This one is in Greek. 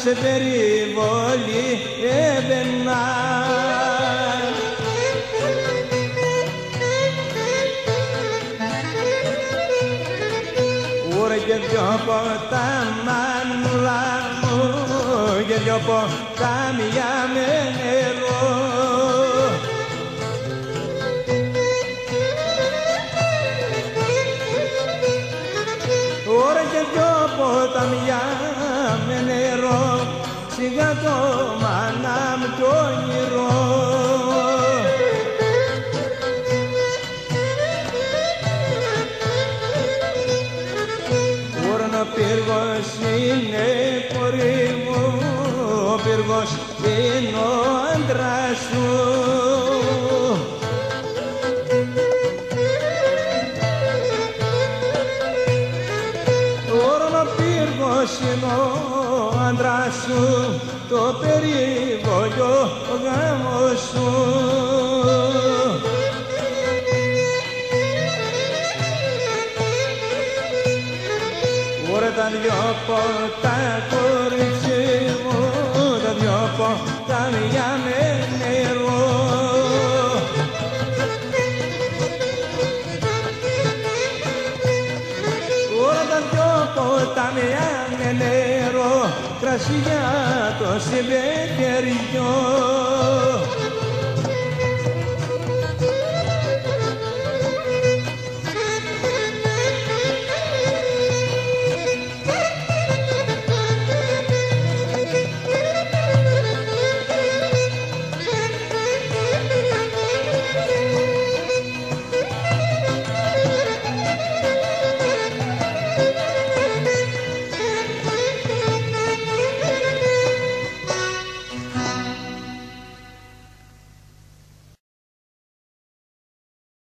σε περιβολή έμπαινα. Ουρε και δυο ποτάμανουλα μου και δυο ποτάμια με νερό. Ουρε και δυο ποτάμια με νερό, σιγά το μάνα μου το όνειρο. Ο πύργος είναι κορί μου, ο πύργος είναι ο άντρας σου. Ο πύργος είναι ο άντρας σου, το περιβολιό ο γάμος σου. Τα δυο ποτά κορίτσι μου, τα δυο ποτάμια με νερό. Τα δυο ποτάμια με νερό, κρασί για το συμπεριό.